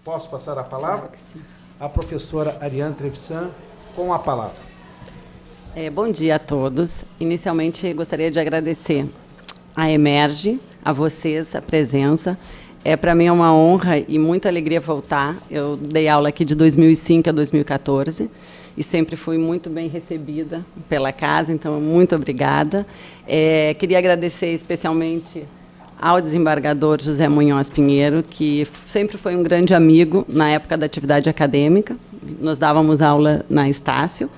Posso passar a palavra? Claro que sim. A professora Ariane Trevisan, com a palavra. Bom dia a todos. Inicialmente, gostaria de agradecer a Emerge, a vocês, a presença. Para mim é uma honra e muita alegria voltar. Eu dei aula aqui de 2005 a 2014 e sempre fui muito bem recebida pela casa, então muito obrigada. Queria agradecer especialmente ao desembargador José Munhoz Pinheiro, que sempre foi um grande amigo na época da atividade acadêmica. Nós dávamos aula na Estácio.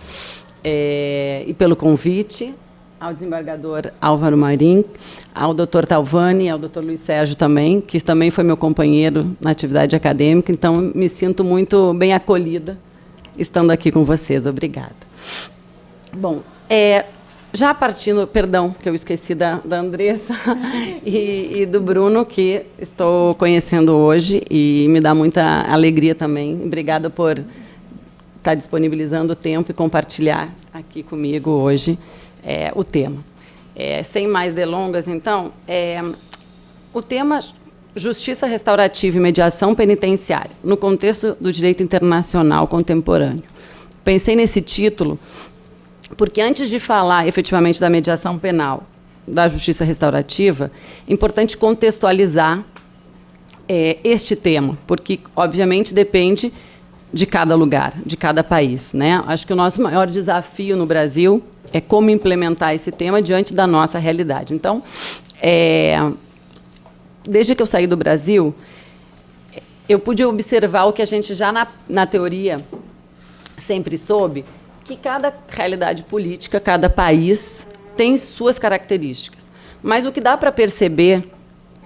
E pelo convite, ao desembargador Álvaro Marim, ao doutor Talvani, ao doutor Luiz Sérgio também, que também foi meu companheiro na atividade acadêmica. Então, me sinto muito bem acolhida estando aqui com vocês. Obrigada. Bom, já partindo, perdão, que eu esqueci da Andressa e do Bruno, que estou conhecendo hoje e me dá muita alegria também. Obrigada por estar disponibilizando o tempo e compartilhar aqui comigo hoje o tema. Sem mais delongas, então, o tema Justiça Restaurativa e Mediação Penitenciária, no contexto do direito internacional contemporâneo. Pensei nesse título porque, antes de falar efetivamente da mediação penal, da justiça restaurativa, é importante contextualizar este tema, porque, obviamente, depende de cada lugar, de cada país, né? Acho que o nosso maior desafio no Brasil é como implementar esse tema diante da nossa realidade. Então, desde que eu saí do Brasil, eu pude observar o que a gente já na teoria sempre soube, que cada realidade política, cada país tem suas características. Mas o que dá para perceber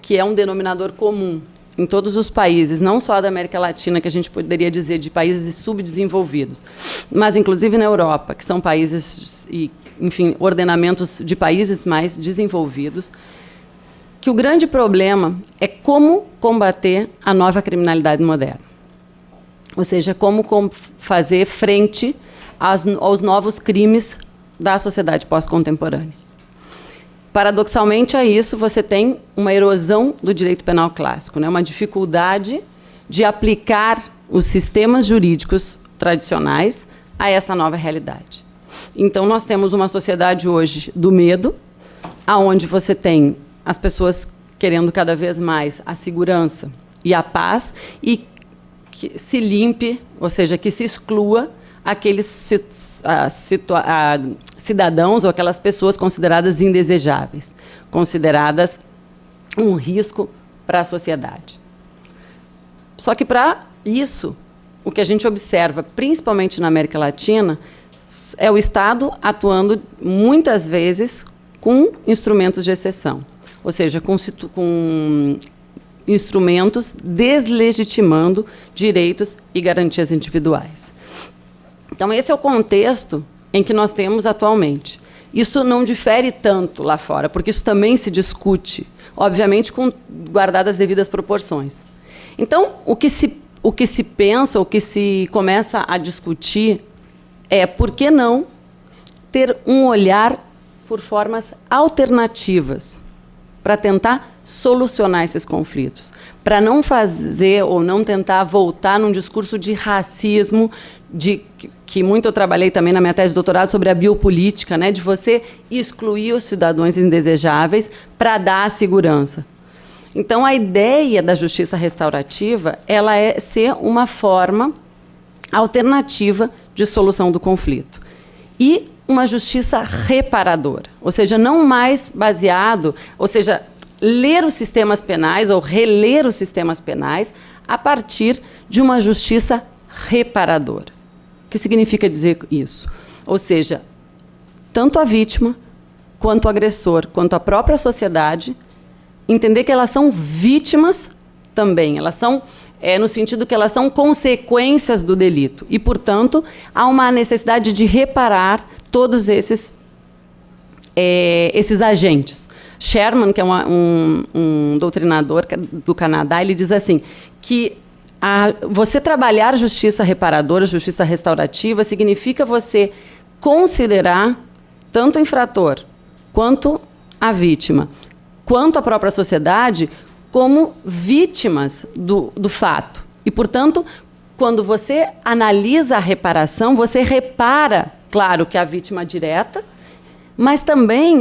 que é um denominador comum em todos os países, não só da América Latina, que a gente poderia dizer de países subdesenvolvidos, mas inclusive na Europa, que são países e, enfim, ordenamentos de países mais desenvolvidos, que o grande problema é como combater a nova criminalidade moderna. Ou seja, como fazer frente aos novos crimes da sociedade pós-contemporânea. Paradoxalmente, a isso você tem uma erosão do direito penal clássico, né? Uma dificuldade de aplicar os sistemas jurídicos tradicionais a essa nova realidade. Então, nós temos uma sociedade hoje do medo, aonde você tem as pessoas querendo cada vez mais a segurança e a paz, e que se limpe, ou seja, que se exclua aqueles cidadãos ou aquelas pessoas consideradas indesejáveis, consideradas um risco para a sociedade. Só que, para isso, o que a gente observa, principalmente na América Latina, é o Estado atuando, muitas vezes, com instrumentos de exceção, ou seja, com instrumentos deslegitimando direitos e garantias individuais. Então, esse é o contexto em que nós temos atualmente. Isso não difere tanto lá fora, porque isso também se discute, obviamente, guardadas as devidas proporções. Então, o que se pensa, o que se começa a discutir é por que não ter um olhar por formas alternativas para tentar solucionar esses conflitos, para não fazer ou não tentar voltar num discurso de racismo, que muito eu trabalhei também na minha tese de doutorado sobre a biopolítica, né, de você excluir os cidadãos indesejáveis para dar a segurança. Então, a ideia da justiça restaurativa, ela é ser uma forma alternativa de solução do conflito. E uma justiça reparadora, ou seja, não mais baseado, ou seja, ler os sistemas penais ou reler os sistemas penais a partir de uma justiça reparadora. O que significa dizer isso? Ou seja, tanto a vítima, quanto o agressor, quanto a própria sociedade, entender que elas são vítimas também, elas são, no sentido que elas são consequências do delito. E, portanto, há uma necessidade de reparar todos esses esses agentes. Sherman, que é um doutrinador do Canadá, ele diz assim, que você trabalhar justiça reparadora, justiça restaurativa, significa você considerar tanto o infrator, quanto a vítima, quanto a própria sociedade, como vítimas do fato. E, portanto, quando você analisa a reparação, você repara, claro, que a vítima direta, mas também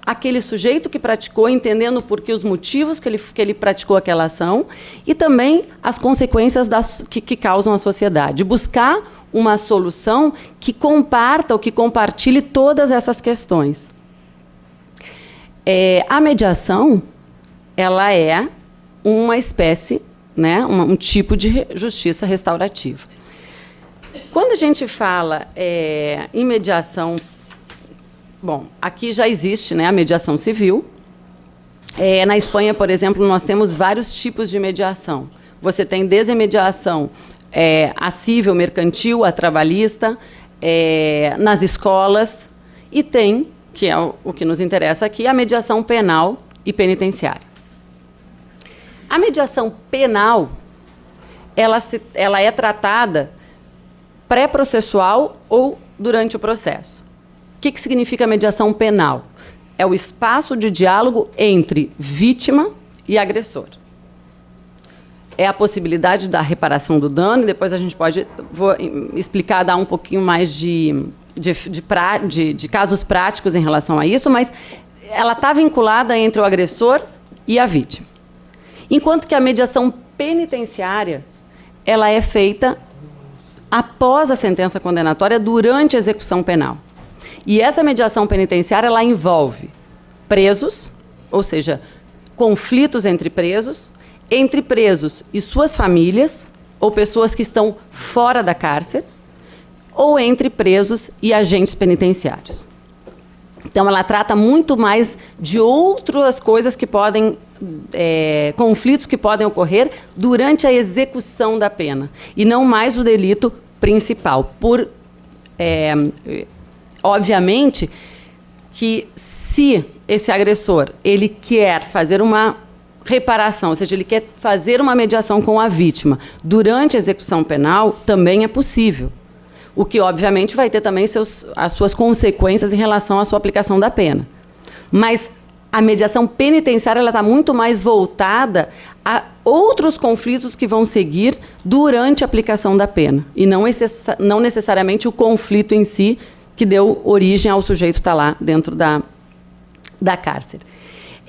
aquele sujeito que praticou, entendendo por que os motivos que ele praticou aquela ação e também as consequências que causam à sociedade. Buscar uma solução que comparta ou que compartilhe todas essas questões. A mediação, ela é uma espécie, né, um tipo de justiça restaurativa. Quando a gente fala em mediação, bom, aqui já existe, né, a mediação civil. Na Espanha, por exemplo, nós temos vários tipos de mediação. Você tem desde a mediação a civil, mercantil, a trabalhista, nas escolas, e tem, que é o que nos interessa aqui, a mediação penal e penitenciária. A mediação penal, ela é tratada pré-processual ou durante o processo. O que significa mediação penal? É o espaço de diálogo entre vítima e agressor. É a possibilidade da reparação do dano, e depois a gente vou explicar, dar um pouquinho mais de casos práticos em relação a isso, mas ela está vinculada entre o agressor e a vítima. Enquanto que a mediação penitenciária, ela é feita após a sentença condenatória, durante a execução penal. E essa mediação penitenciária, ela envolve presos, ou seja, conflitos entre presos e suas famílias, ou pessoas que estão fora da cárcere, ou entre presos e agentes penitenciários. Então, ela trata muito mais de outras coisas que podem, conflitos que podem ocorrer durante a execução da pena, e não mais o delito principal. Obviamente que se esse agressor ele quer fazer uma reparação, ou seja, ele quer fazer uma mediação com a vítima durante a execução penal, também é possível. O que, obviamente, vai ter também as suas consequências em relação à sua aplicação da pena. Mas a mediação penitenciária está muito mais voltada a outros conflitos que vão seguir durante a aplicação da pena, e não necessariamente o conflito em si que deu origem ao sujeito estar lá dentro da cárcere.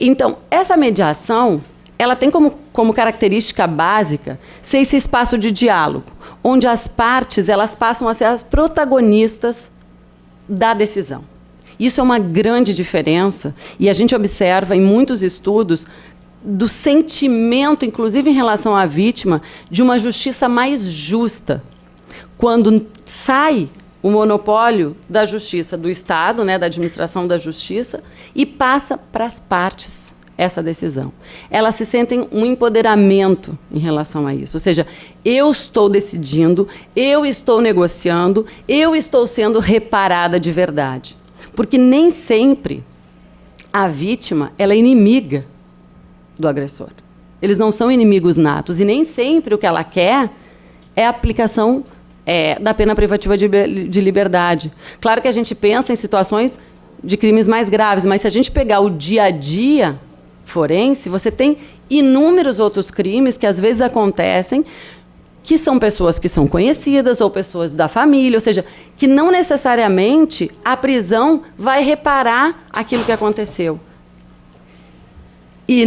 Então, essa mediação, ela tem como característica básica ser esse espaço de diálogo, onde as partes elas passam a ser as protagonistas da decisão. Isso é uma grande diferença, e a gente observa em muitos estudos do sentimento, inclusive em relação à vítima, de uma justiça mais justa. Quando sai o monopólio da justiça do Estado, né, da administração da justiça, e passa para as partes essa decisão. Elas se sentem um empoderamento em relação a isso. Ou seja, eu estou decidindo, eu estou negociando, eu estou sendo reparada de verdade. Porque nem sempre a vítima ela é inimiga do agressor. Eles não são inimigos natos, e nem sempre o que ela quer é a aplicação da pena privativa de liberdade. Claro que a gente pensa em situações de crimes mais graves, mas se a gente pegar o dia a dia forense, você tem inúmeros outros crimes que às vezes acontecem, que são pessoas que são conhecidas ou pessoas da família, ou seja, que não necessariamente a prisão vai reparar aquilo que aconteceu. E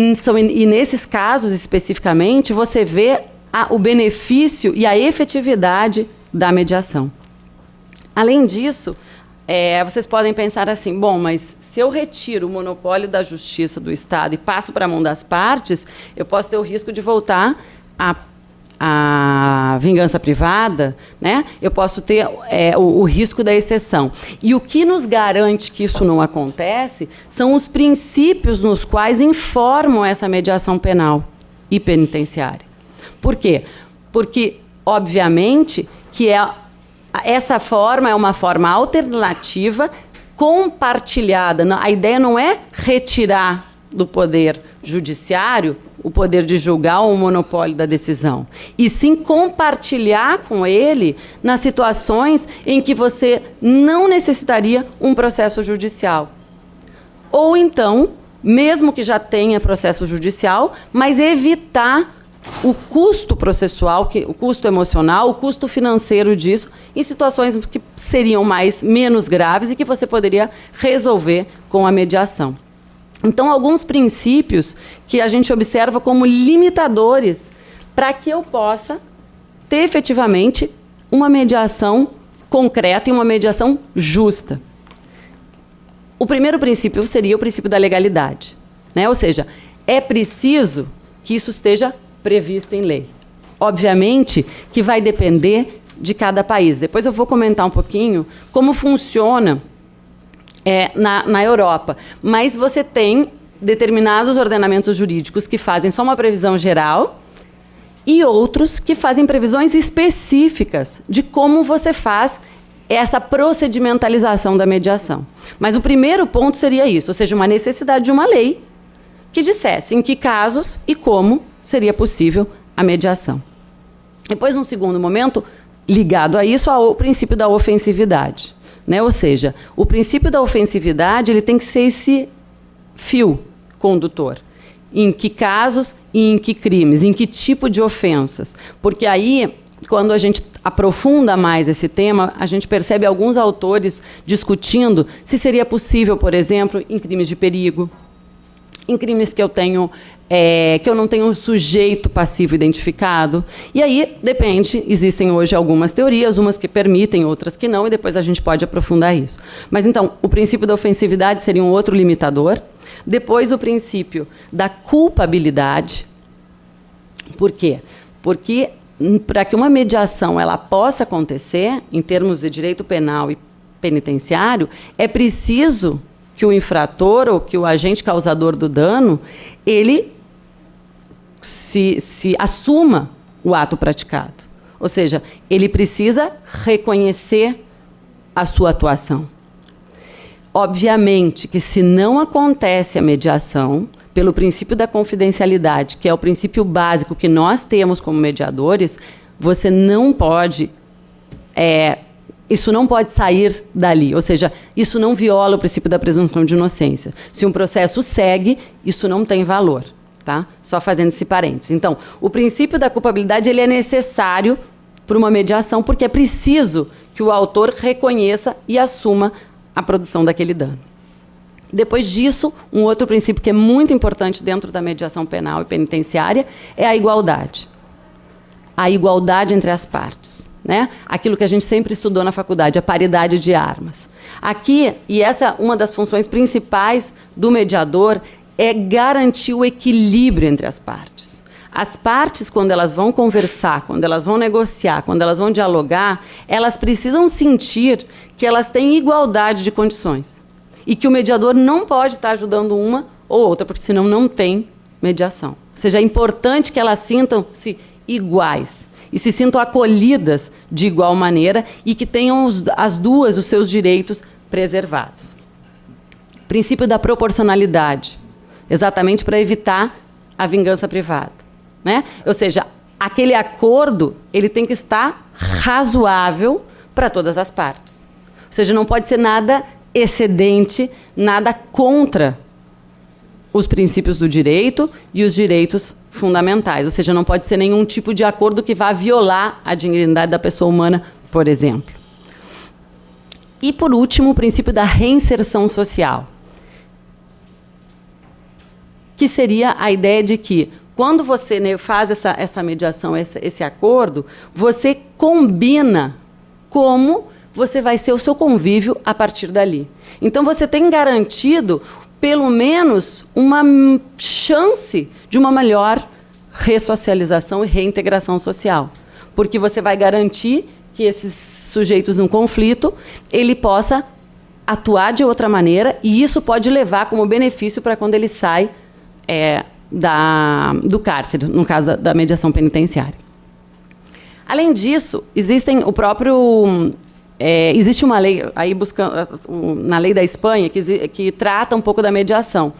nesses casos, especificamente, você vê o benefício e a efetividade da mediação. Além disso, vocês podem pensar assim, bom, mas se eu retiro o monopólio da justiça do Estado e passo para a mão das partes, eu posso ter o risco de voltar à vingança privada, né? Eu posso ter o risco da exceção. E o que nos garante que isso não acontece são os princípios nos quais informam essa mediação penal e penitenciária. Por quê? Porque, obviamente, que essa forma é uma forma alternativa compartilhada. A ideia não é retirar do poder judiciário o poder de julgar ou o monopólio da decisão, e sim compartilhar com ele nas situações em que você não necessitaria um processo judicial. Ou então, mesmo que já tenha processo judicial, mas evitar o custo processual, o custo emocional, o custo financeiro disso, em situações que seriam menos graves e que você poderia resolver com a mediação. Então, alguns princípios que a gente observa como limitadores para que eu possa ter efetivamente uma mediação concreta e uma mediação justa. O primeiro princípio seria o princípio da legalidade, né? Ou seja, é preciso que isso esteja previsto em lei. Obviamente que vai depender de cada país. Depois eu vou comentar um pouquinho como funciona na Europa. Mas você tem determinados ordenamentos jurídicos que fazem só uma previsão geral e outros que fazem previsões específicas de como você faz essa procedimentalização da mediação. Mas o primeiro ponto seria isso, ou seja, uma necessidade de uma lei que dissesse em que casos e como seria possível a mediação. Depois, num segundo momento, ligado a isso, ao princípio da ofensividade, né? Ou seja, o princípio da ofensividade ele tem que ser esse fio condutor. Em que casos e em que crimes, em que tipo de ofensas. Porque aí, quando a gente aprofunda mais esse tema, a gente percebe alguns autores discutindo se seria possível, por exemplo, em crimes de perigo, em crimes que eu não tenho um sujeito passivo identificado. E aí, depende, existem hoje algumas teorias, umas que permitem, outras que não, e depois a gente pode aprofundar isso. Mas, então, o princípio da ofensividade seria um outro limitador. Depois, o princípio da culpabilidade. Por quê? Porque, para que uma mediação ela possa acontecer, em termos de direito penal e penitenciário, é preciso que o infrator ou que o agente causador do dano, ele se assuma o ato praticado. Ou seja, ele precisa reconhecer a sua atuação. Obviamente que se não acontece a mediação, pelo princípio da confidencialidade, que é o princípio básico que nós temos como mediadores, você não pode... isso não pode sair dali, ou seja, isso não viola o princípio da presunção de inocência. Se um processo segue, isso não tem valor, tá? Só fazendo esse parênteses. Então, o princípio da culpabilidade ele é necessário para uma mediação, porque é preciso que o autor reconheça e assuma a produção daquele dano. Depois disso, um outro princípio que é muito importante dentro da mediação penal e penitenciária é a igualdade. A igualdade entre as partes. Né? Aquilo que a gente sempre estudou na faculdade, a paridade de armas. Aqui, e essa é uma das funções principais do mediador, é garantir o equilíbrio entre as partes. As partes, quando elas vão conversar, quando elas vão negociar, quando elas vão dialogar, elas precisam sentir que elas têm igualdade de condições. E que o mediador não pode estar ajudando uma ou outra, porque senão não tem mediação. Ou seja, é importante que elas sintam-se iguais e se sintam acolhidas de igual maneira e que tenham as duas os seus direitos preservados. Princípio da proporcionalidade, exatamente para evitar a vingança privada, né? Ou seja, aquele acordo ele tem que estar razoável para todas as partes. Ou seja, não pode ser nada excedente, nada contra os princípios do direito e os direitos fundamentais. Ou seja, não pode ser nenhum tipo de acordo que vá violar a dignidade da pessoa humana, por exemplo. E, por último, o princípio da reinserção social, que seria a ideia de que, quando você faz essa mediação, esse acordo, você combina como você vai ser o seu convívio a partir dali. Então, você tem garantido, pelo menos, uma chance de uma melhor ressocialização e reintegração social. Porque você vai garantir que esses sujeitos num conflito, ele possa atuar de outra maneira, e isso pode levar como benefício para quando ele sai do cárcere, no caso da mediação penitenciária. Além disso, existem o próprio existe uma lei, aí na lei da Espanha, que trata um pouco da mediação,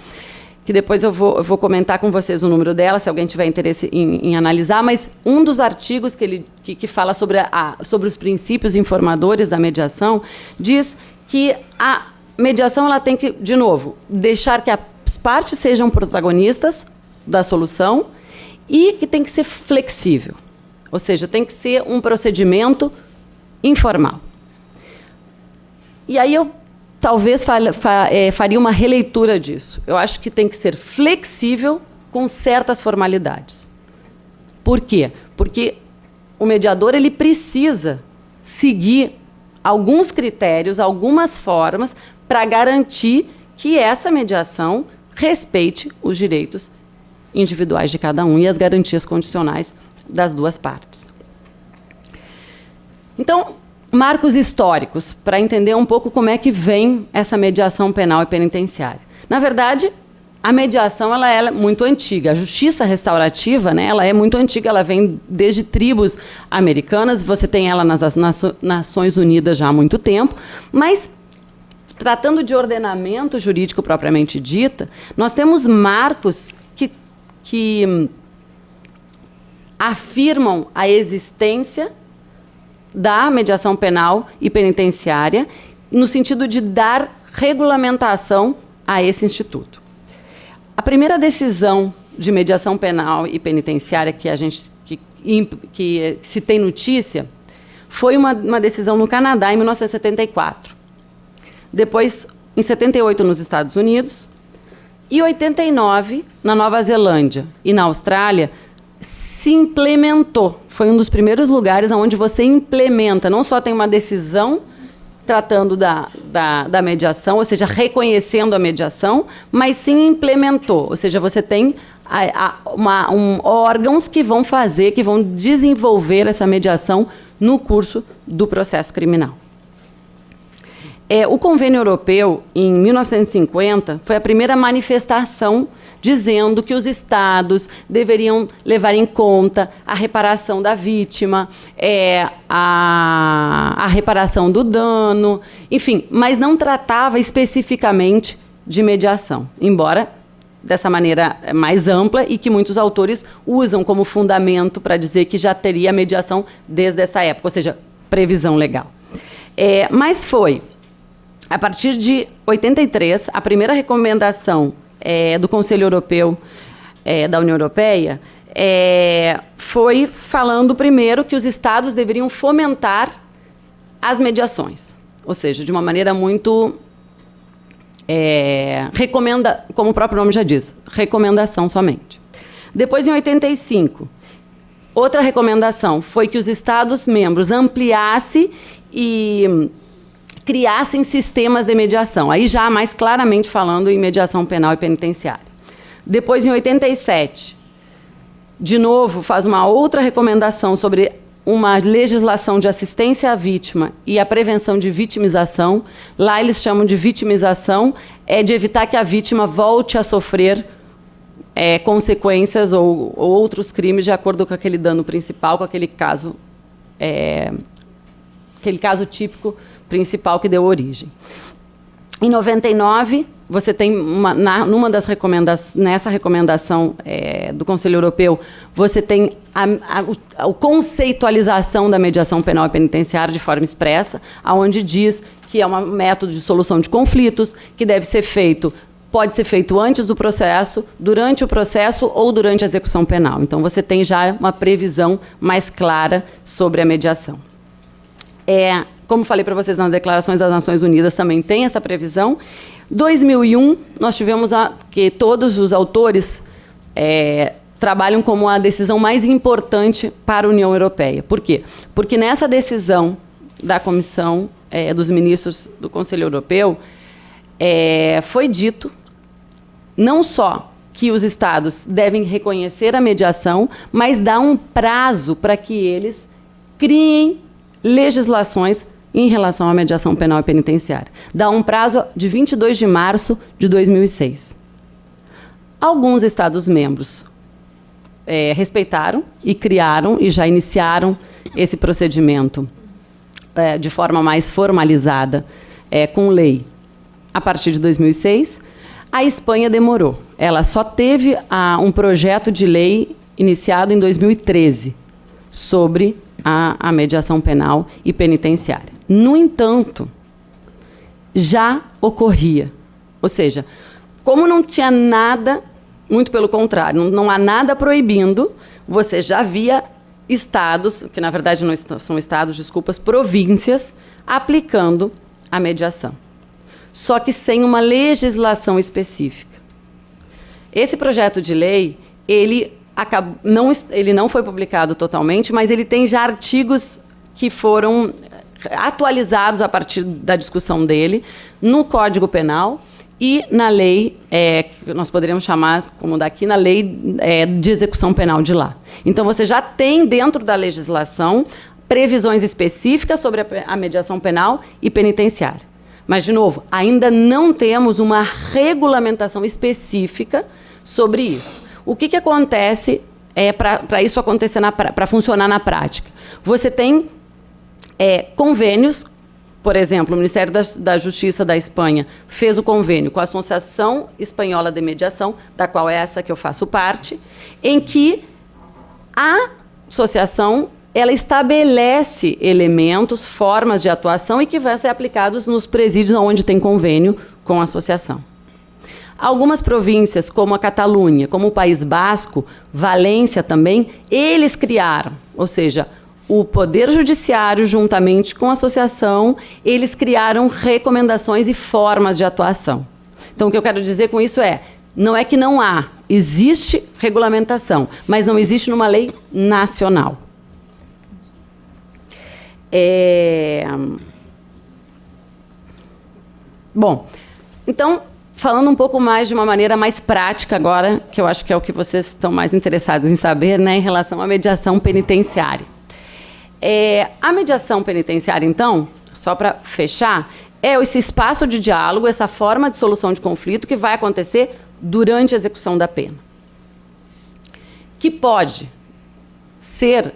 que depois eu vou comentar com vocês o número dela, se alguém tiver interesse em analisar, mas um dos artigos que fala sobre os princípios informadores da mediação diz que a mediação ela tem que, de novo, deixar que as partes sejam protagonistas da solução e que tem que ser flexível, ou seja, tem que ser um procedimento informal. E aí eu talvez faria uma releitura disso. Eu acho que tem que ser flexível com certas formalidades. Por quê? Porque o mediador ele precisa seguir alguns critérios, algumas formas, para garantir que essa mediação respeite os direitos individuais de cada um e as garantias condicionais das duas partes. Então, marcos históricos, para entender um pouco como é que vem essa mediação penal e penitenciária. Na verdade, a mediação ela é muito antiga. A justiça restaurativa, né, ela é muito antiga, ela vem desde tribos americanas, você tem ela nas Nações Unidas já há muito tempo, mas, tratando de ordenamento jurídico propriamente dita, nós temos marcos que afirmam a existência da mediação penal e penitenciária, no sentido de dar regulamentação a esse instituto. A primeira decisão de mediação penal e penitenciária que se tem notícia foi uma decisão no Canadá, em 1974. Depois, em 78, nos Estados Unidos, e 89, na Nova Zelândia e na Austrália, se implementou. Foi um dos primeiros lugares onde você implementa, não só tem uma decisão tratando da mediação, ou seja, reconhecendo a mediação, mas sim implementou, ou seja, você tem órgãos que vão desenvolver essa mediação no curso do processo criminal. O Convênio Europeu, em 1950, foi a primeira manifestação dizendo que os estados deveriam levar em conta a reparação da vítima, a reparação do dano, enfim, mas não tratava especificamente de mediação, embora dessa maneira mais ampla e que muitos autores usam como fundamento para dizer que já teria mediação desde essa época, ou seja, previsão legal. Mas foi, a partir de 83, a primeira recomendação do Conselho Europeu, da União Europeia, foi falando primeiro que os estados deveriam fomentar as mediações, ou seja, de uma maneira muito como o próprio nome já diz, recomendação somente. Depois, em 85, outra recomendação foi que os estados membros ampliassem e criassem sistemas de mediação, aí já mais claramente falando em mediação penal e penitenciária. Depois, em 87, de novo, faz uma outra recomendação sobre uma legislação de assistência à vítima e a prevenção de vitimização. Lá eles chamam de vitimização, de evitar que a vítima volte a sofrer consequências ou outros crimes de acordo com aquele dano principal, com aquele caso típico principal que deu origem. Em 99, você tem nessa recomendação do Conselho Europeu, você tem a conceitualização da mediação penal e penitenciária de forma expressa, onde diz que é um método de solução de conflitos, que pode ser feito antes do processo, durante o processo ou durante a execução penal. Então, você tem já uma previsão mais clara sobre a mediação. Como falei para vocês nas declarações das Nações Unidas, também tem essa previsão. 2001, nós tivemos que todos os autores trabalham como a decisão mais importante para a União Europeia. Por quê? Porque nessa decisão da Comissão dos Ministros do Conselho Europeu, foi dito não só que os estados devem reconhecer a mediação, mas dá um prazo para que eles criem legislações em relação à mediação penal e penitenciária. Dá um prazo de 22 de março de 2006. Alguns Estados-membros respeitaram e criaram e já iniciaram esse procedimento de forma mais formalizada, com lei, a partir de 2006. A Espanha demorou. Ela só teve um projeto de lei iniciado em 2013 sobre a mediação penal e penitenciária. No entanto, já ocorria. Ou seja, como não tinha nada, muito pelo contrário, não há nada proibindo, você já via estados, que na verdade não são estados, desculpas, províncias, aplicando a mediação. Só que sem uma legislação específica. Esse projeto de lei, ele não foi publicado totalmente, mas ele tem já artigos que foram atualizados a partir da discussão dele no Código Penal e na lei, que nós poderíamos chamar, como daqui, na lei de execução penal de lá. Então, você já tem dentro da legislação previsões específicas sobre a mediação penal e penitenciária. Mas, de novo, ainda não temos uma regulamentação específica sobre isso. O que acontece para isso acontecer, para funcionar na prática? Você tem convênios, por exemplo, o Ministério da Justiça da Espanha fez o convênio com a Associação Espanhola de Mediação, da qual é essa que eu faço parte, em que a associação ela estabelece elementos, formas de atuação e que vão ser aplicados nos presídios onde tem convênio com a associação. Algumas províncias, como a Catalunha, como o País Basco, Valência também, eles criaram, ou seja, o Poder Judiciário, juntamente com a associação, eles criaram recomendações e formas de atuação. Então, o que eu quero dizer com isso não é que não há, existe regulamentação, mas não existe numa lei nacional. Bom, então, falando um pouco mais de uma maneira mais prática agora, que eu acho que é o que vocês estão mais interessados em saber, né, em relação à mediação penitenciária. A mediação penitenciária, então, só para fechar, esse espaço de diálogo, essa forma de solução de conflito que vai acontecer durante a execução da pena. Que pode ser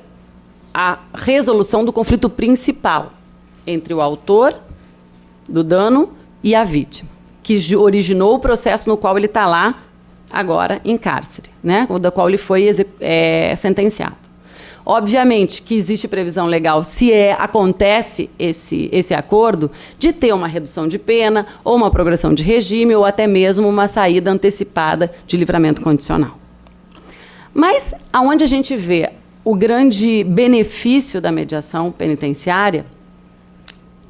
a resolução do conflito principal entre o autor do dano e a vítima, que originou o processo no qual ele está lá agora em cárcere, né, do qual ele foi sentenciado. Obviamente que existe previsão legal, se acontece esse acordo, de ter uma redução de pena, ou uma progressão de regime, ou até mesmo uma saída antecipada de livramento condicional. Mas aonde a gente vê o grande benefício da mediação penitenciária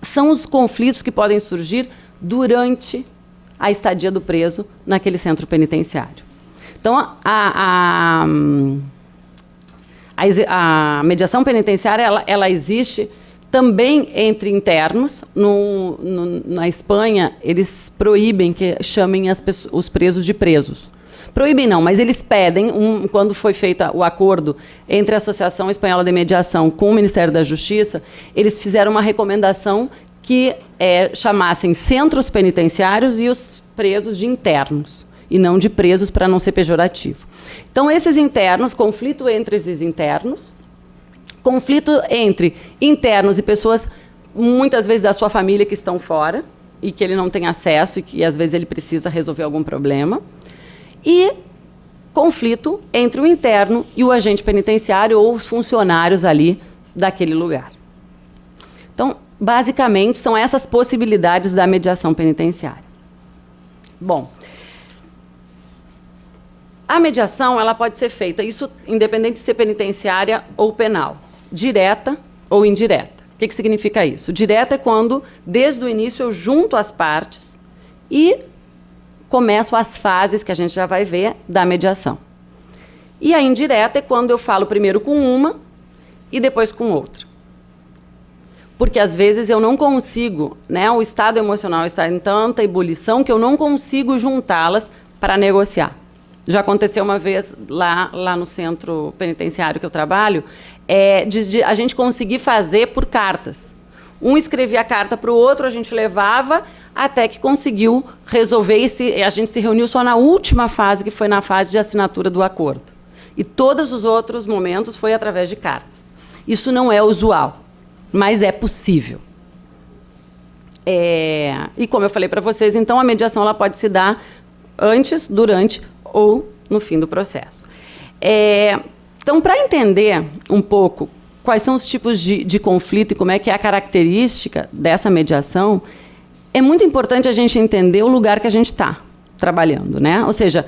são os conflitos que podem surgir durante a estadia do preso naquele centro penitenciário. Então, a mediação penitenciária ela existe também entre internos. Na Espanha, eles proíbem que chamem os presos de presos. Proíbem não, mas eles pedem, quando foi feito o acordo entre a Associação Espanhola de Mediação com o Ministério da Justiça, eles fizeram uma recomendação que chamassem centros penitenciários e os presos de internos, e não de presos, para não ser pejorativo. Então, esses internos, conflito entre esses internos, conflito entre internos e pessoas, muitas vezes da sua família, que estão fora, e que ele não tem acesso, e que às vezes ele precisa resolver algum problema, e conflito entre o interno e o agente penitenciário ou os funcionários ali daquele lugar. Então, basicamente, são essas possibilidades da mediação penitenciária. Bom, a mediação ela pode ser feita, isso independente de ser penitenciária ou penal, direta ou indireta. O que significa isso? Direta é quando, desde o início, eu junto as partes e começo as fases que a gente já vai ver da mediação. E a indireta é quando eu falo primeiro com uma e depois com outra. Porque, às vezes, eu não consigo, né, o estado emocional está em tanta ebulição que eu não consigo juntá-las para negociar. Já aconteceu uma vez lá no centro penitenciário que eu trabalho, de a gente conseguir fazer por cartas. Um escrevia a carta para o outro, a gente levava, até que conseguiu resolver, e a gente se reuniu só na última fase, que foi na fase de assinatura do acordo. E todos os outros momentos foi através de cartas. Isso não é usual. mas é possível. E como eu falei para vocês, então a mediação ela pode se dar antes, durante ou no fim do processo. Então, para entender um pouco quais são os tipos de conflito e como é que é a característica dessa mediação, é muito importante a gente entender o lugar que a gente está trabalhando, né? Ou seja,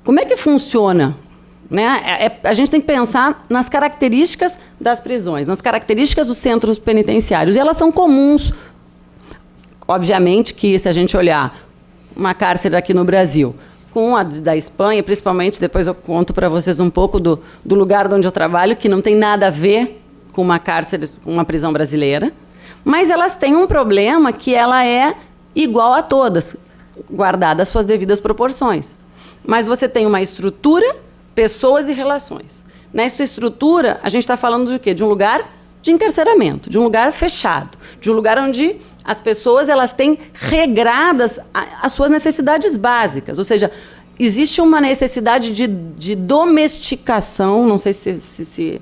como é que funciona, né? A gente tem que pensar nas características das prisões, nas características dos centros penitenciários, e elas são comuns. Obviamente que, se a gente olhar uma cárcere aqui no Brasil com a da Espanha, principalmente, depois eu conto para vocês um pouco do lugar onde eu trabalho, que não tem nada a ver com uma cárcere, com uma prisão brasileira, mas elas têm um problema que ela é igual a todas, guardadas suas devidas proporções. Mas você tem uma estrutura, pessoas e relações. Nessa estrutura, a gente está falando de quê? De um lugar de encarceramento, de um lugar fechado, de um lugar onde as pessoas elas têm regradas as suas necessidades básicas. Ou seja, existe uma necessidade de domesticação, não sei se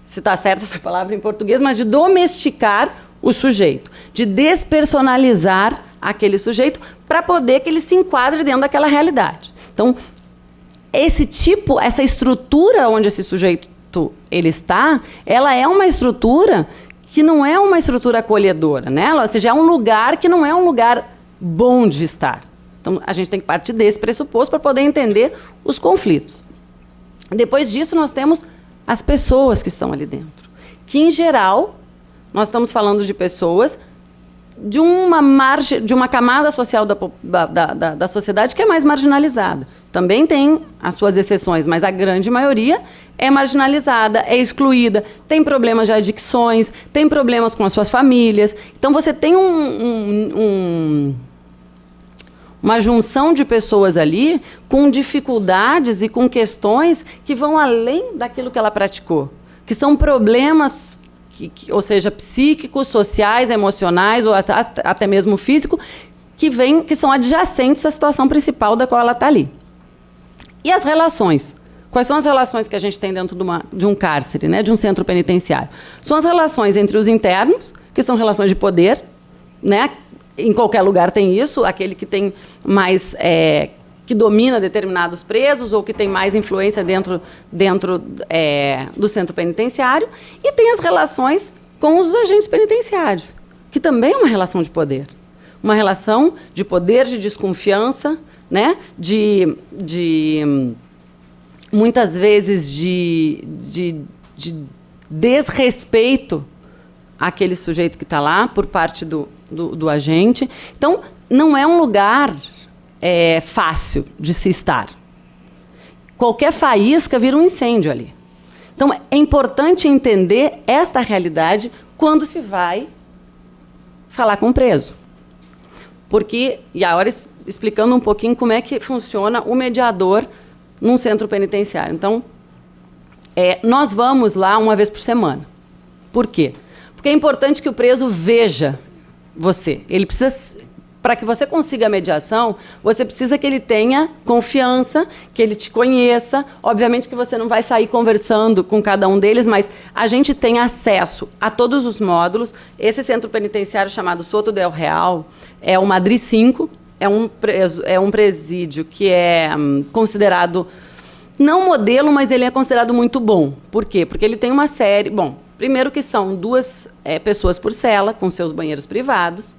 está certa essa palavra em português, mas de domesticar o sujeito, de despersonalizar aquele sujeito para poder que ele se enquadre dentro daquela realidade. Então, essa estrutura onde esse sujeito ele está, ela é uma estrutura que não é uma estrutura acolhedora, né? Ou seja, é um lugar que não é um lugar bom de estar. Então, a gente tem que partir desse pressuposto para poder entender os conflitos. Depois disso, nós temos as pessoas que estão ali dentro, que, em geral, nós estamos falando de pessoas de uma camada social da sociedade que é mais marginalizada. Também tem as suas exceções, mas a grande maioria é marginalizada, é excluída, tem problemas de adicções, tem problemas com as suas famílias. Então, você tem uma junção de pessoas ali com dificuldades e com questões que vão além daquilo que ela praticou, que são problemas ou seja, psíquicos, sociais, emocionais ou até mesmo físico, que são adjacentes à situação principal da qual ela está ali. E as relações? Quais são as relações que a gente tem dentro de um cárcere, né, de um centro penitenciário? São as relações entre os internos, que são relações de poder, né? Em qualquer lugar tem isso, aquele que tem mais... que domina determinados presos ou que tem mais influência dentro do centro penitenciário, e tem as relações com os agentes penitenciários, que também é uma relação de poder. Uma relação de poder, de desconfiança, né? Muitas vezes de desrespeito àquele sujeito que está lá por parte do agente. Então, não é um lugar... fácil de se estar. Qualquer faísca vira um incêndio ali. Então, é importante entender esta realidade quando se vai falar com o preso. Porque, e agora explicando um pouquinho como é que funciona o mediador num centro penitenciário. Então, nós vamos lá uma vez por semana. Por quê? Porque é importante que o preso veja você. Ele precisa... Para que você consiga a mediação, você precisa que ele tenha confiança, que ele te conheça. Obviamente que você não vai sair conversando com cada um deles, mas a gente tem acesso a todos os módulos. Esse centro penitenciário chamado Soto del Real é o Madrid 5, é um presídio que é considerado, não modelo, mas ele é considerado muito bom. Por quê? Porque ele tem uma série... Bom, primeiro que são 2 pessoas por cela, com seus banheiros privados.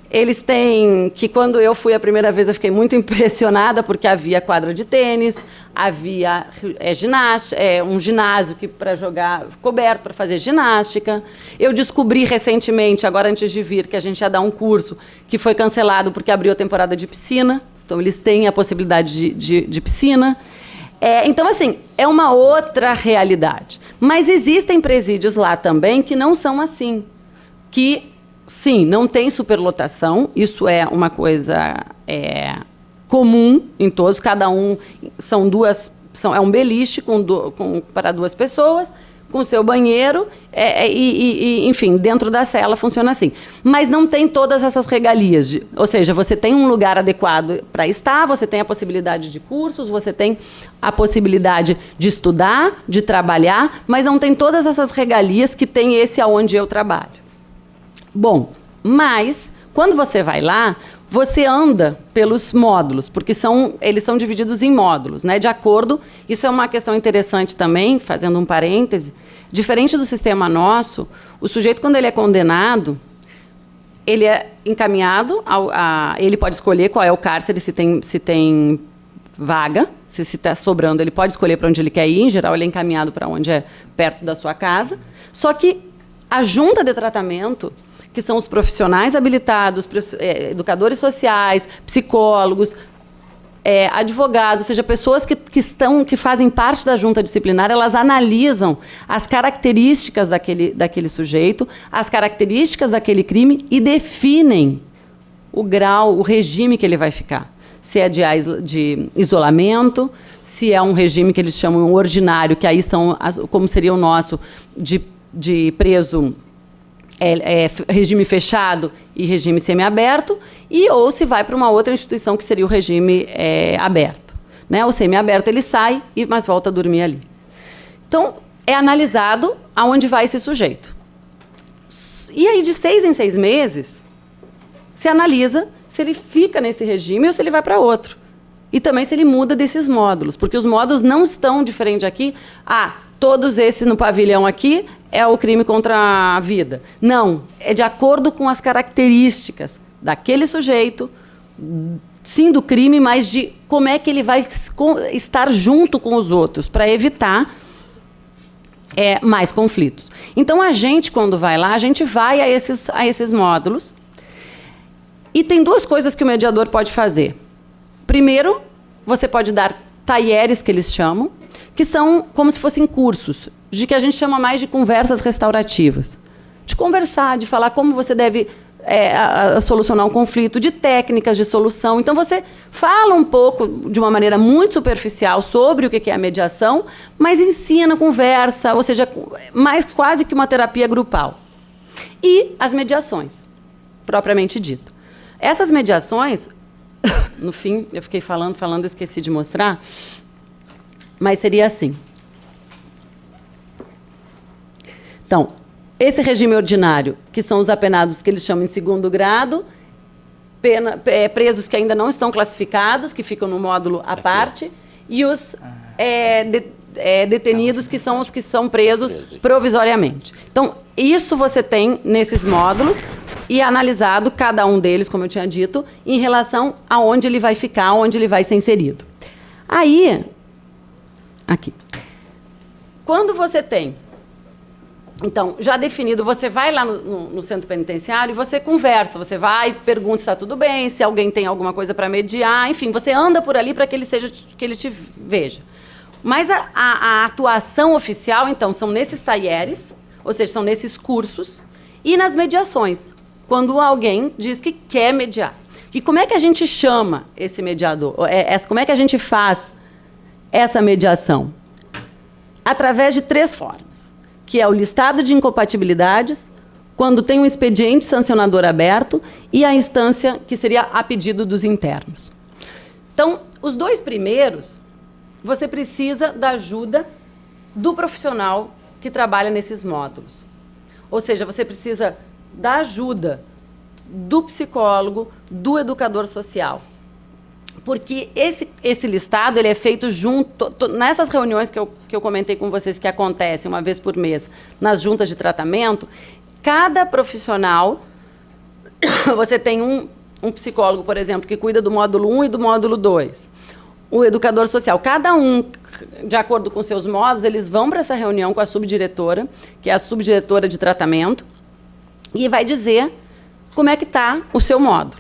Eles têm que, quando eu fui a primeira vez, eu fiquei muito impressionada, porque havia quadra de tênis, havia ginástica, um ginásio para jogar coberto, para fazer ginástica. Eu descobri recentemente, agora antes de vir, que a gente ia dar um curso que foi cancelado porque abriu a temporada de piscina. Então, eles têm a possibilidade de piscina. Então, assim, é uma outra realidade. Mas existem presídios lá também que não são assim, que... Sim, não tem superlotação, isso é uma coisa comum em todos, cada um é um beliche para 2 pessoas, com o seu banheiro, enfim, dentro da cela funciona assim. Mas não tem todas essas regalias, ou seja, você tem um lugar adequado para estar, você tem a possibilidade de cursos, você tem a possibilidade de estudar, de trabalhar, mas não tem todas essas regalias que tem esse aonde eu trabalho. Bom, mas quando você vai lá, você anda pelos módulos, porque eles são divididos em módulos, né? De acordo, isso é uma questão interessante também, fazendo um parêntese, diferente do sistema nosso, o sujeito, quando ele é condenado, ele é encaminhado, ele pode escolher qual é o cárcere, se tem vaga, se está sobrando, ele pode escolher para onde ele quer ir, em geral ele é encaminhado para onde é perto da sua casa, só que a junta de tratamento, que são os profissionais habilitados, educadores sociais, psicólogos, advogados, ou seja, pessoas que fazem parte da junta disciplinar, elas analisam as características daquele sujeito, as características daquele crime e definem o grau, o regime que ele vai ficar. Se é de isolamento, se é um regime que eles chamam ordinário, que aí são, como seria o nosso, de preso... regime fechado e regime semiaberto, ou se vai para uma outra instituição que seria o regime aberto. Né? O semiaberto ele sai, mas volta a dormir ali. Então, é analisado aonde vai esse sujeito. E aí, de 6 em 6 meses, se analisa se ele fica nesse regime ou se ele vai para outro. E também se ele muda desses módulos, porque os módulos não estão diferentes aqui. Todos esses no pavilhão aqui é o crime contra a vida. Não, é de acordo com as características daquele sujeito, sim, do crime, mas de como é que ele vai estar junto com os outros, para evitar mais conflitos. Então, a gente, quando vai lá, a gente vai a esses módulos. E tem 2 coisas que o mediador pode fazer. Primeiro, você pode dar talheres, que eles chamam, que são como se fossem cursos, de que a gente chama mais de conversas restaurativas. De conversar, de falar como você deve solucionar um conflito, de técnicas de solução. Então, você fala um pouco, de uma maneira muito superficial, sobre o que é a mediação, mas ensina, conversa, ou seja, mais quase que uma terapia grupal. E as mediações, propriamente dita. Essas mediações, no fim, eu fiquei falando, esqueci de mostrar, mas seria assim. Então, esse regime ordinário, que são os apenados que eles chamam em 2º grado, presos que ainda não estão classificados, que ficam no módulo à parte, e os detenidos, que são os que são presos provisoriamente. Então, isso você tem nesses módulos, e analisado cada um deles, como eu tinha dito, em relação a onde ele vai ficar, onde ele vai ser inserido. Aí, aqui, quando você tem, então, já definido, você vai lá no centro penitenciário e você conversa, você vai, pergunta se está tudo bem, se alguém tem alguma coisa para mediar, enfim, você anda por ali para que ele te veja. Mas a atuação oficial, então, são nesses talheres, ou seja, são nesses cursos, e nas mediações, quando alguém diz que quer mediar. E como é que a gente chama esse mediador? Como é que a gente faz essa mediação? Através de 3 formas, que é o listado de incompatibilidades, quando tem um expediente sancionador aberto, e a instância que seria a pedido dos internos. Então, os 2 primeiros, você precisa da ajuda do profissional que trabalha nesses módulos. Ou seja, você precisa da ajuda do psicólogo, do educador social. Porque esse listado ele é feito junto, nessas reuniões que eu comentei com vocês, que acontecem uma vez por mês, nas juntas de tratamento, cada profissional, você tem um psicólogo, por exemplo, que cuida do módulo 1 e do módulo 2. O educador social, cada um, de acordo com seus módulos, eles vão para essa reunião com a subdiretora, que é a subdiretora de tratamento, e vai dizer como é que está o seu módulo,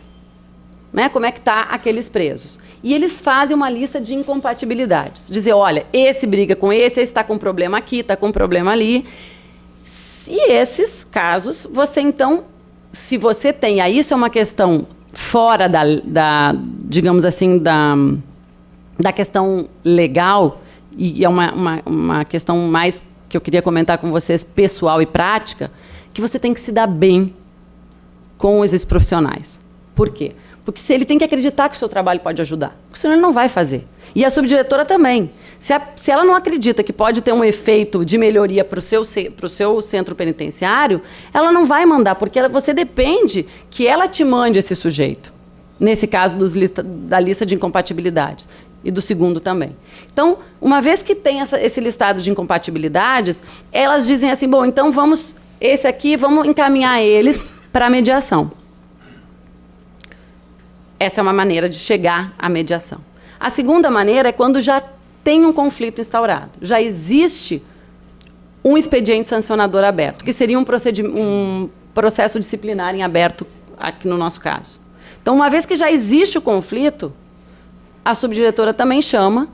né? Como é que está aqueles presos. E eles fazem uma lista de incompatibilidades. Dizer, olha, esse briga com esse está com problema aqui, está com problema ali. E esses casos, você então, se você tem, aí isso é uma questão fora digamos assim, da questão legal, e é uma questão mais que eu queria comentar com vocês, pessoal e prática, que você tem que se dar bem com esses profissionais. Por quê? Porque se ele tem que acreditar que o seu trabalho pode ajudar, porque senão ele não vai fazer. E a subdiretora também. Se ela não acredita que pode ter um efeito de melhoria para o seu centro penitenciário, ela não vai mandar, porque você depende que ela te mande esse sujeito. Nesse caso da lista de incompatibilidades. E do segundo também. Então, uma vez que tem esse listado de incompatibilidades, elas dizem assim, bom, então vamos encaminhar eles para a mediação. Essa é uma maneira de chegar à mediação. A segunda maneira é quando já tem um conflito instaurado. Já existe um expediente sancionador aberto, que seria um processo disciplinar em aberto aqui no nosso caso. Então, uma vez que já existe o conflito, a subdiretora também chama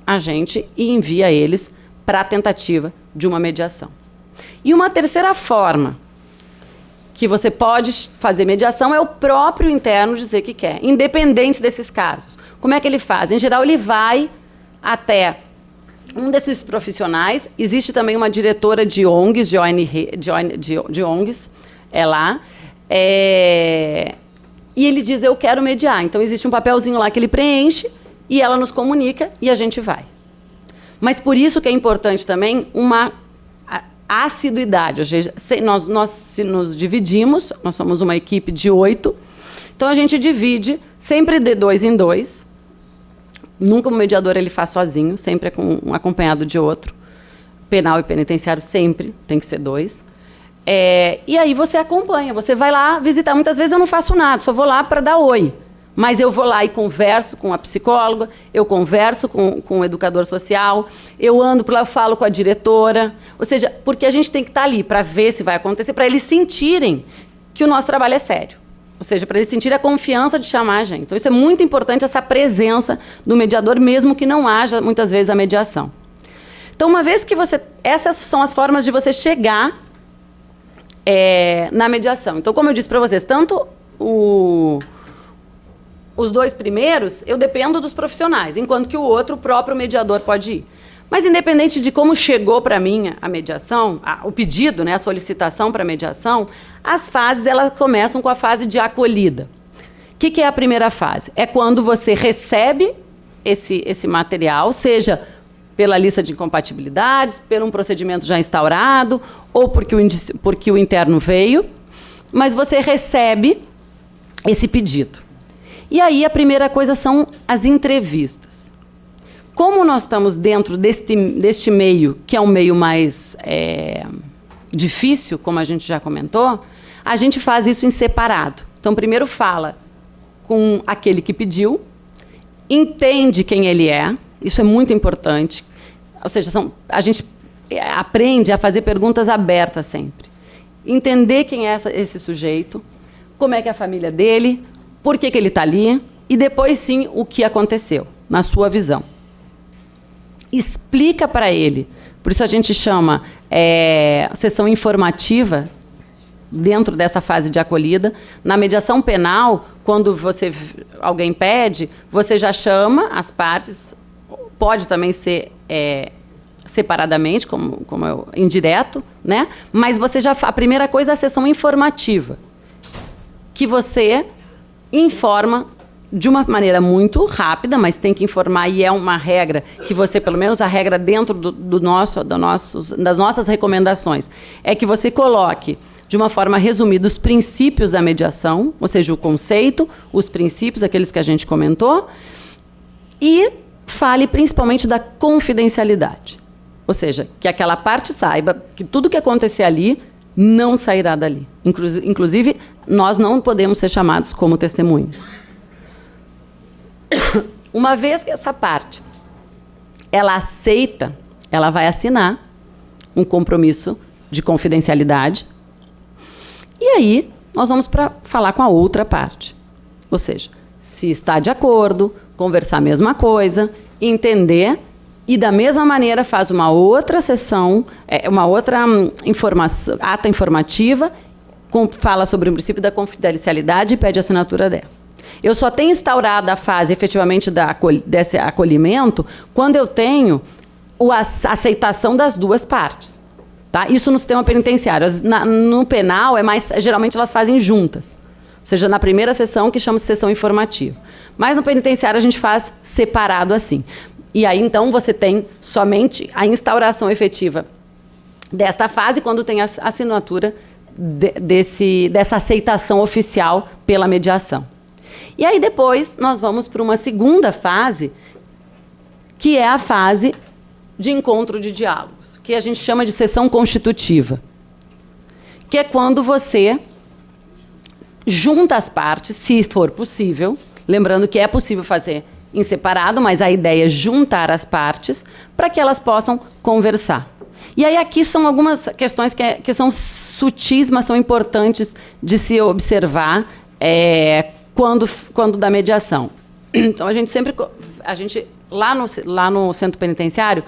a gente e envia eles para a tentativa de uma mediação. E uma terceira forma que você pode fazer mediação é o próprio interno dizer que quer, independente desses casos. Como é que ele faz? Em geral, ele vai até um desses profissionais. Existe também uma diretora de ONGs, de ONGs, é lá. E ele diz, eu quero mediar. Então, existe um papelzinho lá que ele preenche e ela nos comunica e a gente vai. Mas por isso que é importante também uma assiduidade. Ou seja, nós nos dividimos, nós somos uma equipe de 8, então a gente divide sempre de 2 em 2. Nunca um mediador ele faz sozinho, sempre é acompanhado de outro. Penal e penitenciário sempre tem que ser 2. E aí você acompanha, você vai lá visitar. Muitas vezes eu não faço nada, só vou lá para dar oi. Mas eu vou lá e converso com a psicóloga, eu converso com o educador social, eu ando por lá, eu falo com a diretora. Ou seja, porque a gente tem que estar ali para ver se vai acontecer, para eles sentirem que o nosso trabalho é sério. Ou seja, para eles sentirem a confiança de chamar a gente. Então, isso é muito importante, essa presença do mediador, mesmo que não haja, muitas vezes, a mediação. Então, uma vez que essas são as formas de você chegar na mediação. Então, como eu disse para vocês, tanto os 2 primeiros, eu dependo dos profissionais, enquanto que o próprio mediador pode ir. Mas, independente de como chegou para mim a mediação, o pedido, né, a solicitação para mediação, as fases elas começam com a fase de acolhida. O que é a primeira fase? É quando você recebe esse material, seja pela lista de incompatibilidades, por um procedimento já instaurado, ou porque o interno veio, mas você recebe esse pedido. E aí a primeira coisa são as entrevistas. Como nós estamos dentro deste meio, que é um meio mais difícil, como a gente já comentou, a gente faz isso em separado. Então, primeiro fala com aquele que pediu, entende quem ele é, isso é muito importante. Ou seja, a gente aprende a fazer perguntas abertas sempre. Entender quem é esse sujeito, como é que é a família dele, por que ele está ali, e depois, sim, o que aconteceu, na sua visão. Explica para ele. Por isso a gente chama sessão informativa dentro dessa fase de acolhida. Na mediação penal, quando alguém pede, você já chama as partes, pode também ser separadamente, como indireto, né? Mas a primeira coisa é a sessão informativa, que você informa de uma maneira muito rápida, mas tem que informar, e é uma regra que você, pelo menos a regra dentro das nossas recomendações, é que você coloque, de uma forma resumida, os princípios da mediação, ou seja, o conceito, os princípios, aqueles que a gente comentou, e fale principalmente da confidencialidade. Ou seja, que aquela parte saiba que tudo que acontecer ali não sairá dali. Inclusive, nós não podemos ser chamados como testemunhas. Uma vez que essa parte ela aceita, ela vai assinar um compromisso de confidencialidade. E aí, nós vamos falar com a outra parte. Ou seja, se está de acordo, conversar a mesma coisa, entender, e da mesma maneira faz uma outra sessão, uma outra ata informativa, fala sobre o princípio da confidencialidade e pede a assinatura dela. Eu só tenho instaurado a fase, efetivamente, desse acolhimento quando eu tenho a aceitação das duas partes. Tá? Isso no sistema penitenciário. No penal, geralmente elas fazem juntas. Ou seja, na primeira sessão, que chama-se sessão informativa. Mas no penitenciário a gente faz separado assim. E aí, então, você tem somente a instauração efetiva desta fase quando tem a assinatura dessa aceitação oficial pela mediação. E aí, depois, nós vamos para uma segunda fase, que é a fase de encontro de diálogos, que a gente chama de sessão constitutiva, que é quando você junta as partes, se for possível, lembrando que é possível fazer em separado, mas a ideia é juntar as partes para que elas possam conversar. E aí aqui são algumas questões que são sutis, mas são importantes de se observar quando da mediação. Então, lá no centro penitenciário,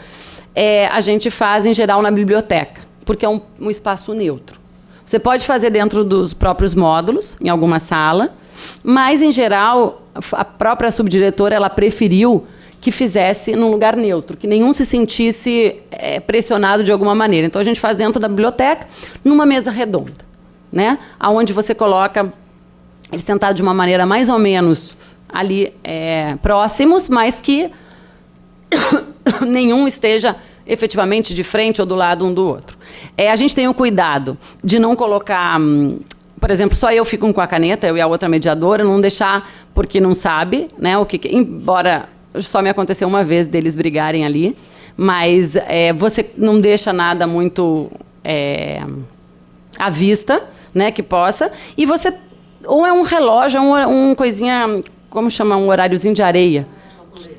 a gente faz, em geral, na biblioteca, porque é um espaço neutro. Você pode fazer dentro dos próprios módulos, em alguma sala, mas, em geral, a própria subdiretora ela preferiu que fizesse num lugar neutro, que nenhum se sentisse pressionado de alguma maneira. Então, a gente faz dentro da biblioteca, numa mesa redonda, né? Onde você coloca ele sentado de uma maneira mais ou menos ali próximos, mas que nenhum esteja efetivamente de frente ou do lado um do outro. A gente tem o cuidado de não colocar, por exemplo, só eu fico com a caneta, eu e a outra mediadora, não deixar, porque não sabe, né, embora só me aconteceu uma vez deles brigarem ali, mas você não deixa nada muito à vista, né, que possa, e você, ou é um relógio, ou um coisinha, como chama, um horáriozinho de areia,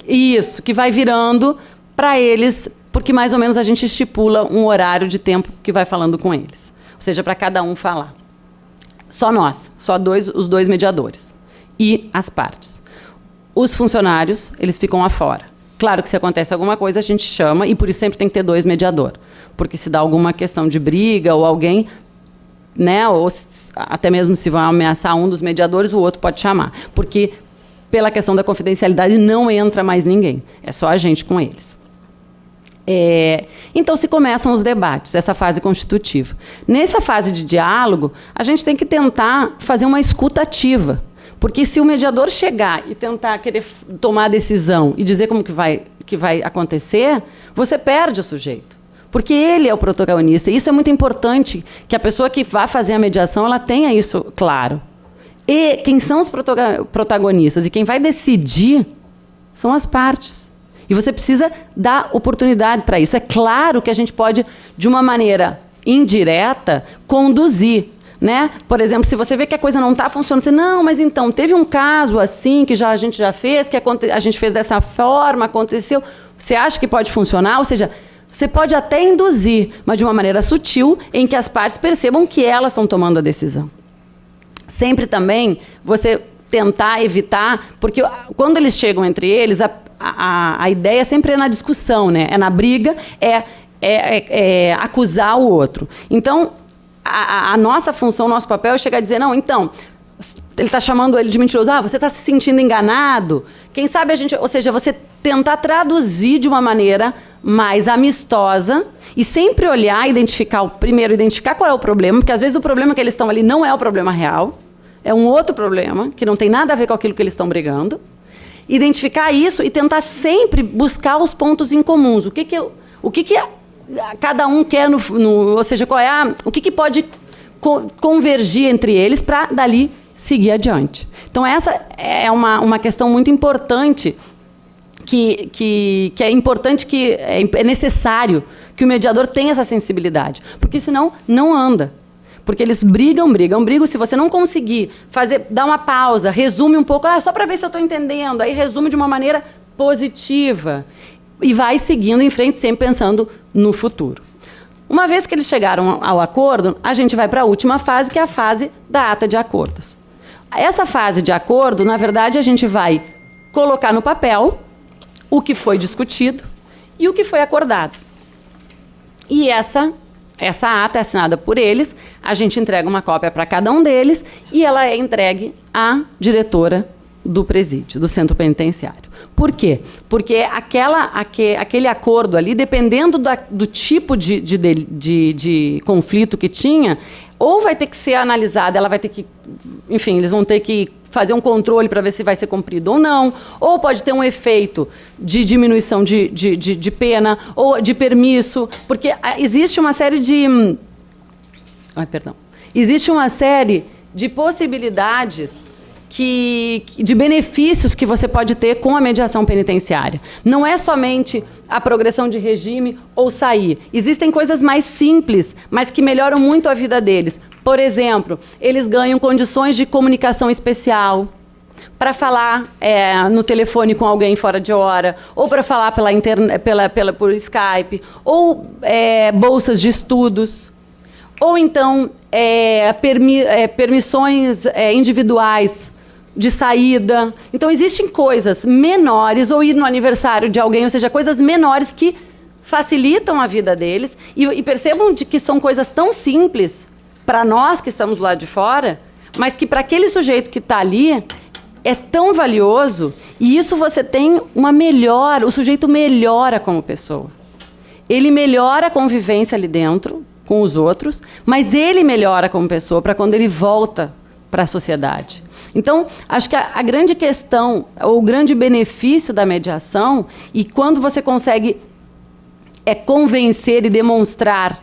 isso, que vai virando para eles, porque mais ou menos a gente estipula um horário de tempo que vai falando com eles. Ou seja, para cada um falar. Só nós, os dois mediadores. E as partes. Os funcionários, eles ficam lá fora. Claro que se acontece alguma coisa, a gente chama, e por isso sempre tem que ter 2 mediadores. Porque se dá alguma questão de briga, ou alguém, né, ou até mesmo se vão ameaçar um dos mediadores, o outro pode chamar. Porque, pela questão da confidencialidade, não entra mais ninguém. É só a gente com eles. Então, se começam os debates, essa fase constitutiva. Nessa fase de diálogo, a gente tem que tentar fazer uma escuta ativa. Porque se o mediador chegar e tentar querer tomar a decisão e dizer como que vai acontecer, você perde o sujeito. Porque ele é o protagonista. E isso é muito importante, que a pessoa que vai fazer a mediação ela tenha isso claro. E quem são os protagonistas e quem vai decidir são as partes. E você precisa dar oportunidade para isso. É claro que a gente pode, de uma maneira indireta, conduzir. Né? Por exemplo, se você vê que a coisa não está funcionando, você, não, mas então, teve um caso assim, que a gente já fez, que a gente fez dessa forma, aconteceu. Você acha que pode funcionar? Ou seja, você pode até induzir, mas de uma maneira sutil, em que as partes percebam que elas estão tomando a decisão. Sempre também você tentar evitar, porque quando eles chegam entre eles, a ideia sempre é na discussão, né? É na briga, acusar o outro. Então, a nossa função, o nosso papel é chegar a dizer, não, então, ele está chamando ele de mentiroso, você está se sentindo enganado. Quem sabe a gente, ou seja, você tentar traduzir de uma maneira mais amistosa e sempre olhar, primeiro identificar qual é o problema, porque às vezes o problema que eles estão ali não é o problema real, é um outro problema, que não tem nada a ver com aquilo que eles estão brigando. Identificar isso e tentar sempre buscar os pontos em comuns. O que cada um quer, ou seja, o que pode convergir entre eles para, dali, seguir adiante. Então, essa é uma questão muito importante, que é necessário que o mediador tenha essa sensibilidade, porque senão não anda. Porque eles brigam. Se você não conseguir dar uma pausa, resume um pouco, só para ver se eu estou entendendo, aí resume de uma maneira positiva e vai seguindo em frente, sempre pensando no futuro. Uma vez que eles chegaram ao acordo, a gente vai para a última fase, que é a fase da ata de acordos. Essa fase de acordo, na verdade, a gente vai colocar no papel o que foi discutido e o que foi acordado. E essa ata é assinada por eles, a gente entrega uma cópia para cada um deles e ela é entregue à diretora do presídio, do centro penitenciário. Por quê? Porque aquele acordo ali, dependendo do tipo de conflito que tinha, ou vai ter que ser analisado, ela vai ter que, enfim, eles vão ter que fazer um controle para ver se vai ser cumprido ou não, ou pode ter um efeito de diminuição de pena, ou de permisso, porque existe uma série de... Existe uma série de possibilidades de benefícios que você pode ter com a mediação penitenciária. Não é somente a progressão de regime ou sair. Existem coisas mais simples, mas que melhoram muito a vida deles. Por exemplo, eles ganham condições de comunicação especial para falar no telefone com alguém fora de hora, ou para falar por Skype, ou bolsas de estudos, ou então permissões individuais de saída. Então, existem coisas menores, ou ir no aniversário de alguém, ou seja, coisas menores que facilitam a vida deles. E percebam que são coisas tão simples para nós que estamos lá de fora, mas que para aquele sujeito que está ali é tão valioso. E isso você tem uma melhora, o sujeito melhora como pessoa. Ele melhora a convivência ali dentro com os outros, mas ele melhora como pessoa para quando ele volta para a sociedade. Então, acho que a grande questão, ou o grande benefício da mediação, e quando você consegue convencer e demonstrar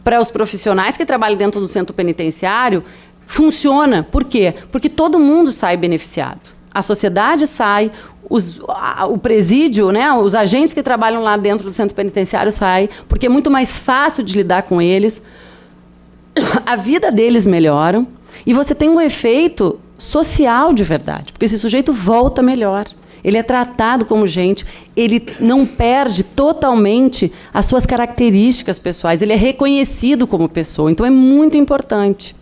para os profissionais que trabalham dentro do centro penitenciário, funciona. Por quê? Porque todo mundo sai beneficiado. A sociedade sai, o presídio, né, os agentes que trabalham lá dentro do centro penitenciário saem, porque é muito mais fácil de lidar com eles, a vida deles melhora, e você tem um efeito social de verdade, porque esse sujeito volta melhor, ele é tratado como gente, ele não perde totalmente as suas características pessoais, ele é reconhecido como pessoa, então é muito importante.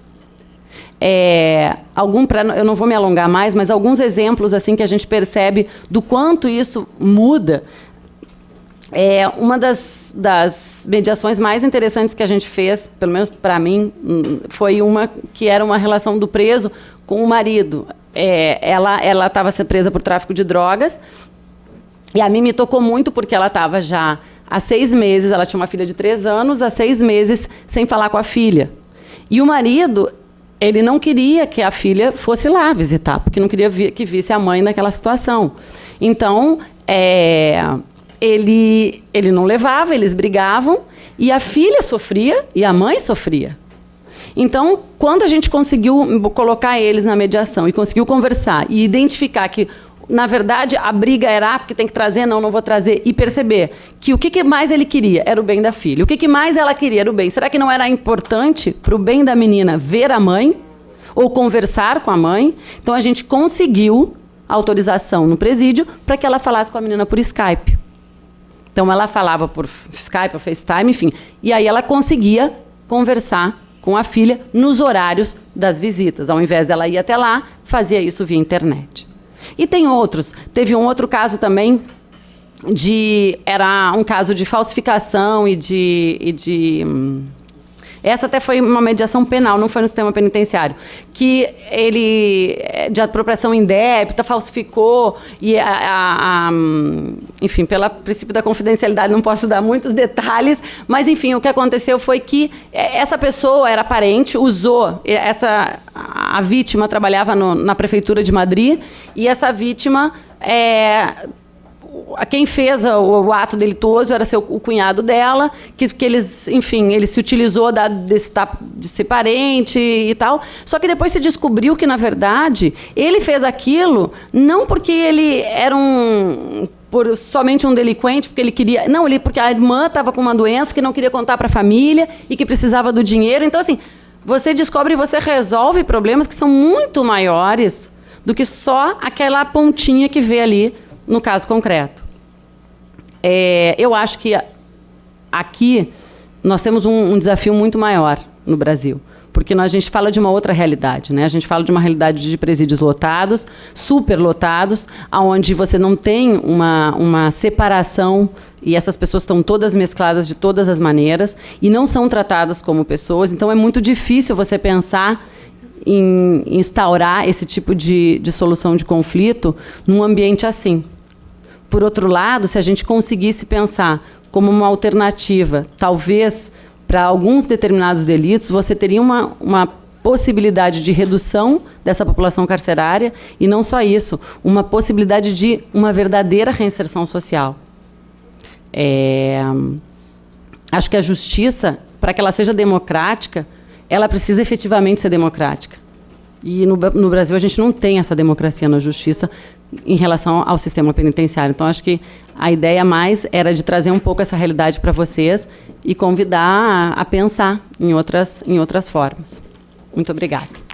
Eu não vou me alongar mais, mas alguns exemplos assim que a gente percebe do quanto isso muda. Uma das mediações mais interessantes que a gente fez, pelo menos para mim, foi uma que era uma relação do preso com o marido. Ela estava sendo presa por tráfico de drogas, e a mim me tocou muito porque ela estava já há 6 meses, ela tinha uma filha de 3 anos, há 6 meses sem falar com a filha. E o marido, ele não queria que a filha fosse lá visitar, porque não queria que visse a mãe naquela situação. Então, ele não levava, eles brigavam, e a filha sofria e a mãe sofria. Então, quando a gente conseguiu colocar eles na mediação e conseguiu conversar e identificar que, na verdade, a briga era porque tem que trazer, não vou trazer, e perceber que o que mais ele queria era o bem da filha, o que mais ela queria era o bem. Será que não era importante para o bem da menina ver a mãe ou conversar com a mãe? Então, a gente conseguiu autorização no presídio para que ela falasse com a menina por Skype. Então, ela falava por Skype, ou FaceTime, enfim. E aí ela conseguia conversar com a filha nos horários das visitas. Ao invés dela ir até lá, fazia isso via internet. E tem outros. Teve um outro caso também, era um caso de falsificação essa até foi uma mediação penal, não foi no sistema penitenciário, que ele, de apropriação indébita, falsificou, e enfim, pelo princípio da confidencialidade, não posso dar muitos detalhes, mas, enfim, o que aconteceu foi que essa pessoa era parente, usou, a vítima trabalhava na prefeitura de Madrid, e essa vítima... quem fez o ato delituoso era o cunhado dela, que eles, enfim, ele se utilizou de ser parente e tal. Só que depois se descobriu que, na verdade, ele fez aquilo não porque ele era somente um delinquente, porque ele queria... Não, porque a irmã estava com uma doença que não queria contar para a família e que precisava do dinheiro. Então, assim, você descobre e você resolve problemas que são muito maiores do que só aquela pontinha que vê ali no caso concreto. Eu acho que aqui nós temos um desafio muito maior no Brasil, porque a gente fala de uma outra realidade, né? A gente fala de uma realidade de presídios lotados, superlotados, onde você não tem uma separação, e essas pessoas estão todas mescladas de todas as maneiras e não são tratadas como pessoas. Então, é muito difícil você pensar em instaurar esse tipo de solução de conflito num ambiente assim. Por outro lado, se a gente conseguisse pensar como uma alternativa, talvez para alguns determinados delitos, você teria uma possibilidade de redução dessa população carcerária e não só isso, uma possibilidade de uma verdadeira reinserção social. Acho que a justiça, para que ela seja democrática, ela precisa efetivamente ser democrática. E no Brasil a gente não tem essa democracia na justiça em relação ao sistema penitenciário. Então, acho que a ideia mais era de trazer um pouco essa realidade para vocês e convidar a pensar em outras formas. Muito obrigada.